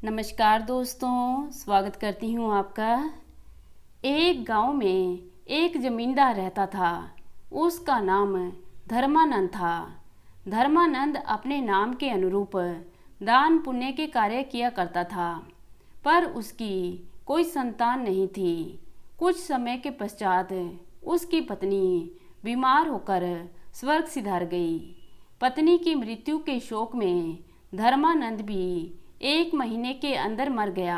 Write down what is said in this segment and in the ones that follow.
नमस्कार दोस्तों, स्वागत करती हूँ आपका। एक गांव में एक जमींदार रहता था। उसका नाम धर्मानंद था। धर्मानंद अपने नाम के अनुरूप दान पुण्य के कार्य किया करता था, पर उसकी कोई संतान नहीं थी। कुछ समय के पश्चात उसकी पत्नी बीमार होकर स्वर्ग सिधार गई। पत्नी की मृत्यु के शोक में धर्मानंद भी 1 महीने के अंदर मर गया।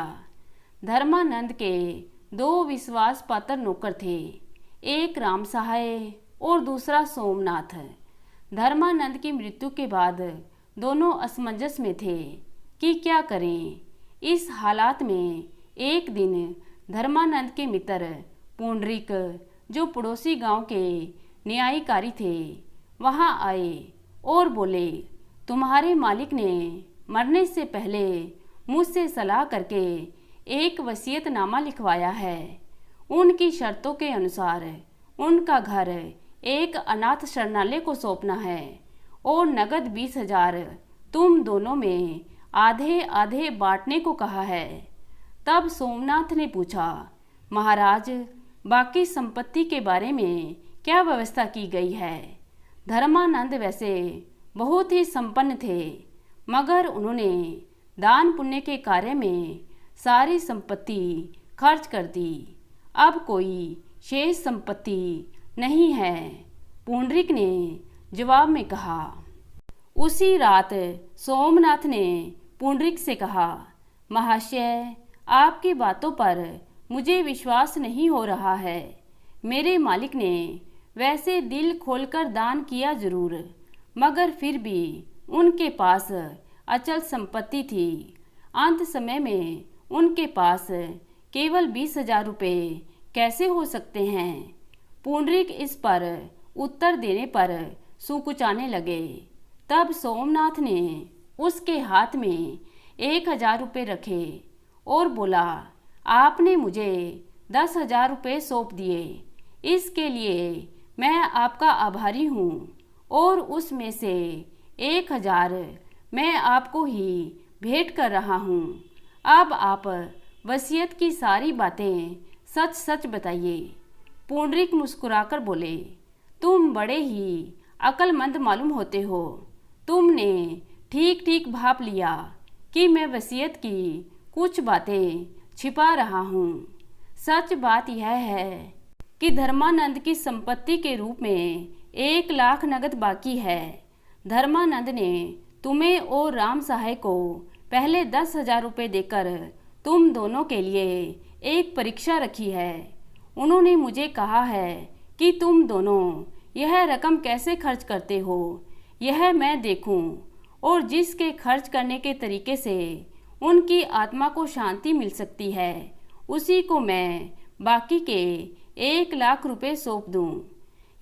धर्मानंद के 2 विश्वास पात्र नौकर थे, एक राम सहाय और दूसरा सोमनाथ। धर्मानंद की मृत्यु के बाद दोनों असमंजस में थे कि क्या करें। इस हालात में एक दिन धर्मानंद के मित्र पुंडरीक, जो पड़ोसी गांव के न्यायकारी थे, वहां आए और बोले, तुम्हारे मालिक ने मरने से पहले मुझसे सलाह करके एक वसीयतनामा लिखवाया है। उनकी शर्तों के अनुसार उनका घर एक अनाथ शरणालय को सौंपना है और नगद 20,000 तुम दोनों में आधे आधे बांटने को कहा है। तब सोमनाथ ने पूछा, महाराज, बाकी संपत्ति के बारे में क्या व्यवस्था की गई है? धर्मानंद वैसे बहुत ही संपन्न थे, मगर उन्होंने दान पुण्य के कार्य में सारी संपत्ति खर्च कर दी। अब कोई शेष संपत्ति नहीं है, पुंडरीक ने जवाब में कहा। उसी रात सोमनाथ ने पुंडरीक से कहा, महाशय, आपकी बातों पर मुझे विश्वास नहीं हो रहा है। मेरे मालिक ने वैसे दिल खोलकर दान किया जरूर, मगर फिर भी उनके पास अचल संपत्ति थी। अंत समय में उनके पास केवल 20,000 रुपये कैसे हो सकते हैं? पुंडरीक इस पर उत्तर देने पर सुकुचाने लगे। तब सोमनाथ ने उसके हाथ में 1,000 रुपये रखे और बोला, आपने मुझे 10,000 रुपये सौंप दिए। इसके लिए मैं आपका आभारी हूँ और उसमें से 1,000 मैं आपको ही भेंट कर रहा हूँ। अब आप वसीयत की सारी बातें सच सच बताइए। पुंडरीक मुस्कुराकर बोले, तुम बड़े ही अक्लमंद मालूम होते हो। तुमने ठीक ठीक भाप लिया कि मैं वसीयत की कुछ बातें छिपा रहा हूँ। सच बात यह है कि धर्मानंद की संपत्ति के रूप में 1 लाख नगद बाकी है। धर्मानंद ने तुम्हें और राम सहाय को पहले 10,000 रुपये देकर तुम दोनों के लिए एक परीक्षा रखी है। उन्होंने मुझे कहा है कि तुम दोनों यह रकम कैसे खर्च करते हो, यह मैं देखूं, और जिसके खर्च करने के तरीके से उनकी आत्मा को शांति मिल सकती है, उसी को मैं बाकी के 1 लाख रुपये सौंप दूं।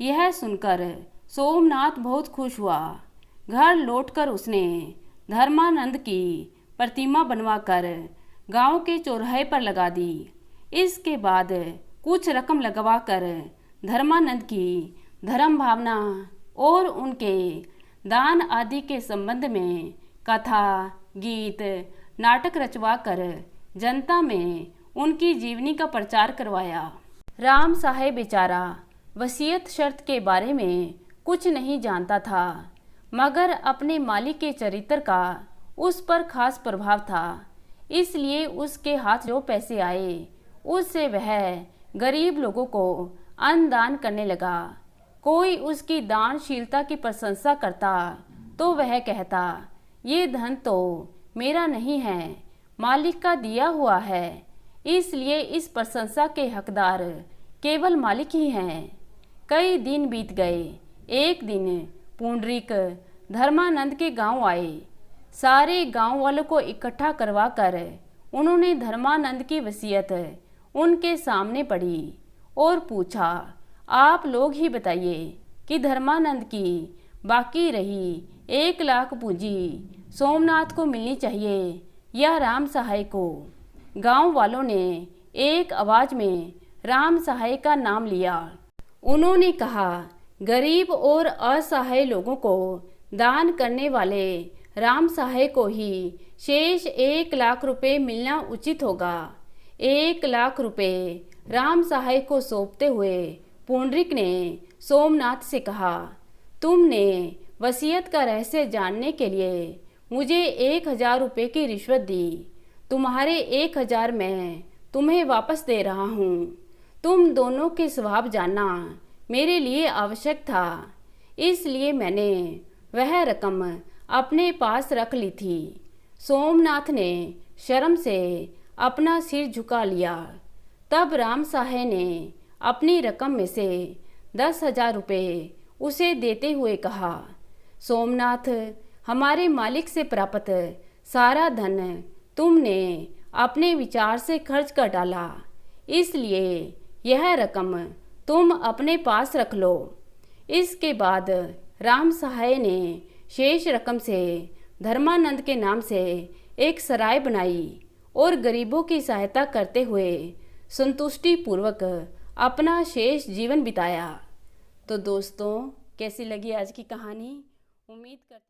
यह सुनकर सोमनाथ बहुत खुश हुआ। घर लौटकर उसने धर्मानंद की प्रतिमा बनवाकर गांव के चौराहे पर लगा दी। इसके बाद कुछ रकम लगवाकर धर्मानंद की धर्म भावना और उनके दान आदि के संबंध में कथा, गीत, नाटक रचवाकर जनता में उनकी जीवनी का प्रचार करवाया। राम साहेब बेचारा वसीयत शर्त के बारे में कुछ नहीं जानता था, मगर अपने मालिक के चरित्र का उस पर खास प्रभाव था। इसलिए उसके हाथ जो पैसे आए उससे वह गरीब लोगों को अन्न दान करने लगा। कोई उसकी दानशीलता की प्रशंसा करता तो वह कहता, ये धन तो मेरा नहीं है, मालिक का दिया हुआ है, इसलिए इस प्रशंसा के हकदार केवल मालिक ही हैं। कई दिन बीत गए। एक दिन पुंडरीक धर्मानंद के गांव आए। सारे गांव वालों को इकट्ठा करवा कर उन्होंने धर्मानंद की वसीयत उनके सामने पढ़ी और पूछा, आप लोग ही बताइए कि धर्मानंद की बाकी रही 1 लाख पूंजी सोमनाथ को मिलनी चाहिए या राम सहाय को? गांव वालों ने एक आवाज में राम सहाय का नाम लिया। उन्होंने कहा, गरीब और असहाय लोगों को दान करने वाले राम सहाय को ही शेष 1,00,000 रुपये मिलना उचित होगा। 1,00,000 रुपये राम सहाय को सौंपते हुए पुंडरीक ने सोमनाथ से कहा, तुमने वसीयत का रहस्य जानने के लिए मुझे 1,000 रुपये की रिश्वत दी। तुम्हारे 1,000 मैं तुम्हें वापस दे रहा हूँ। तुम दोनों के स्वभाव जानना मेरे लिए आवश्यक था, इसलिए मैंने वह रकम अपने पास रख ली थी। सोमनाथ ने शर्म से अपना सिर झुका लिया। तब राम सहाय ने अपनी रकम में से 10,000 रुपये उसे देते हुए कहा, सोमनाथ, हमारे मालिक से प्राप्त सारा धन तुमने अपने विचार से खर्च कर डाला, इसलिए यह रकम तुम अपने पास रख लो। इसके बाद राम सहाय ने शेष रकम से धर्मानंद के नाम से एक सराय बनाई और गरीबों की सहायता करते हुए संतुष्टि पूर्वक अपना शेष जीवन बिताया। तो दोस्तों, कैसी लगी आज की कहानी? उम्मीद करती हूँ